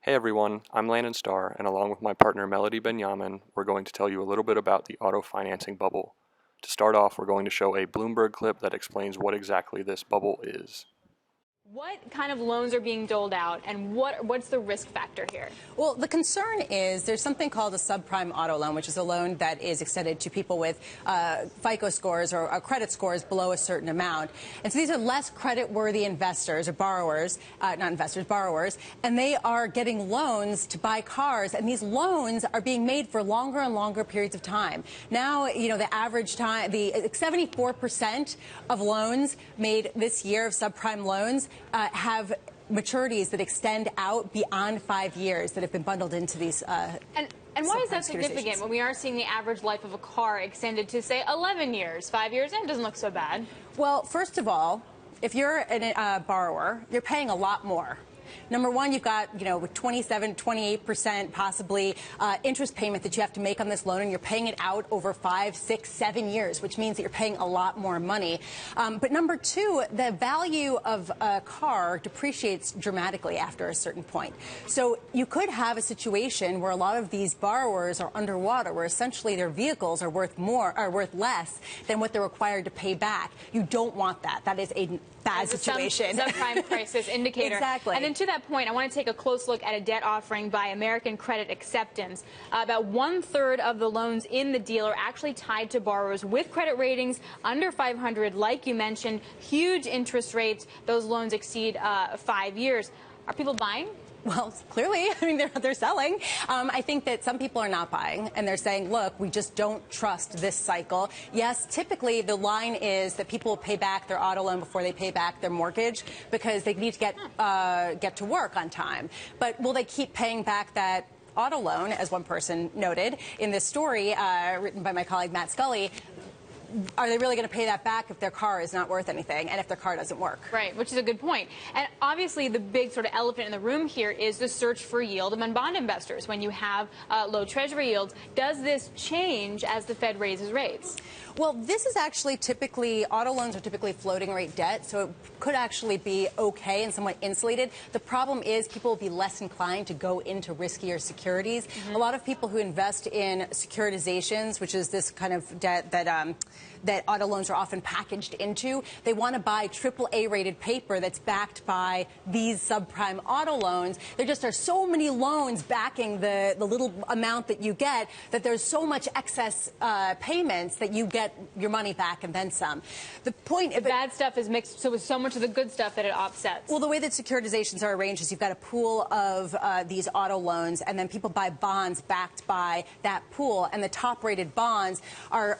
Hey everyone, I'm Landon Starr, and along with my partner Melody Benyamin, we're going to tell you a little bit about the auto financing bubble. To start off, we're going to show a Bloomberg clip that explains what exactly this bubble is. What kind of loans are being doled out, and what's the risk factor here? Well, the concern is there's something called a subprime auto loan, which is a loan that is extended to people with FICO scores or credit scores below a certain amount. And so these are less credit-worthy investors or borrowers, not investors, borrowers, and they are getting loans to buy cars. And these loans are being made for longer and longer periods of time. Now, the average time, the 74% of loans made this year of subprime loans have maturities that extend out beyond 5 years that have been bundled into these. And why is that significant when we are seeing the average life of a car extended to, say, 11 years? 5 years in doesn't look so bad. Well, first of all, if you're a borrower, you're paying a lot more. Number one, you've got, with 27, 28% possibly interest payment that you have to make on this loan, and you're paying it out over 5, 6, 7 years, which means that you're paying a lot more money. But number two, the value of a car depreciates dramatically after a certain point. So you could have a situation where a lot of these borrowers are underwater, where essentially their vehicles are worth less than what they're required to pay back. You don't want that. That is a bad situation. Subprime crisis indicator. Exactly. And then to that point, I want to take a close look at a debt offering by American Credit Acceptance. About 1/3 of the loans in the deal are actually tied to borrowers with credit ratings under 500, like you mentioned, huge interest rates. Those loans exceed 5 years. Are people buying? Well, clearly, they're selling. I think that some people are not buying, and they're saying, look, we just don't trust this cycle. Yes, typically the line is that people will pay back their auto loan before they pay back their mortgage because they need to get to work on time. But will they keep paying back that auto loan, as one person noted in this story written by my colleague Matt Scully? Are they really going to pay that back if their car is not worth anything and if their car doesn't work? Right, which is a good point. And obviously the big sort of elephant in the room here is the search for yield among bond investors. When you have low Treasury yields, does this change as the Fed raises rates? Well, this is actually typically, auto loans are typically floating rate debt, so it could actually be okay and somewhat insulated. The problem is people will be less inclined to go into riskier securities. A lot of people who invest in securitizations, which is this kind of debt that auto loans are often packaged into, they want to buy AAA rated paper that's backed by these subprime auto loans. There just are so many loans backing the little amount that you get that there's so much excess payments that you get your money back and then some. The point the bad stuff is mixed so with so much of the good stuff that it offsets. Well, the way that securitizations are arranged is you've got a pool of these auto loans, and then people buy bonds backed by that pool, and the top rated bonds are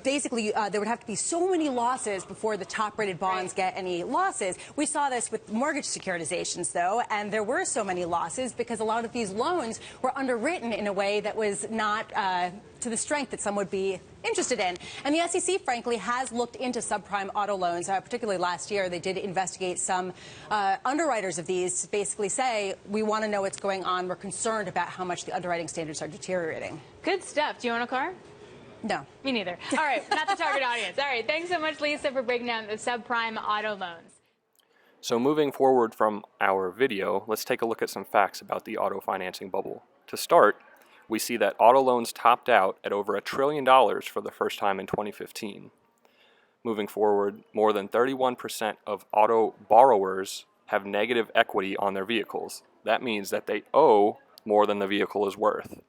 basically, there would have to be so many losses before the top-rated bonds get any losses. We saw this with mortgage securitizations, though, and there were so many losses because a lot of these loans were underwritten in a way that was not to the strength that some would be interested in. And the SEC, frankly, has looked into subprime auto loans, particularly last year. They did investigate some underwriters of these to basically say, we want to know what's going on. We're concerned about how much the underwriting standards are deteriorating. Good stuff. Do you own a car? No. Me neither. All right, not the target audience. All right, thanks so much, Lisa, for breaking down the subprime auto loans. So moving forward from our video, let's take a look at some facts about the auto financing bubble. To start, we see that auto loans topped out at over $1 trillion for the first time in 2015. Moving forward, more than 31% of auto borrowers have negative equity on their vehicles. That means that they owe more than the vehicle is worth.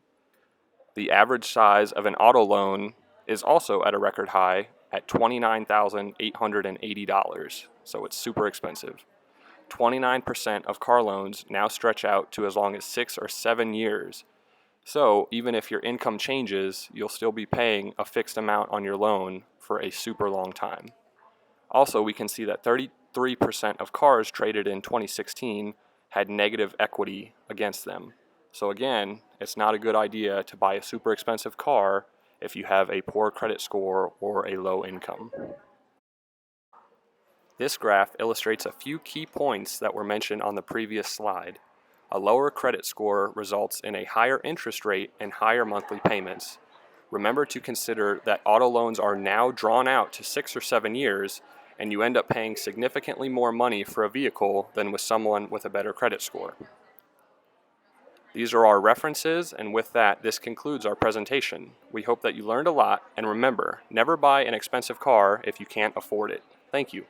The average size of an auto loan is also at a record high at $29,880, so it's super expensive. 29% of car loans now stretch out to as long as 6 or 7 years. So even if your income changes, you'll still be paying a fixed amount on your loan for a super long time. Also, we can see that 33% of cars traded in 2016 had negative equity against them. So again, it's not a good idea to buy a super expensive car if you have a poor credit score or a low income. This graph illustrates a few key points that were mentioned on the previous slide. A lower credit score results in a higher interest rate and higher monthly payments. Remember to consider that auto loans are now drawn out to 6 or 7 years, and you end up paying significantly more money for a vehicle than with someone with a better credit score. These are our references, and with that, this concludes our presentation. We hope that you learned a lot, and remember, never buy an expensive car if you can't afford it. Thank you.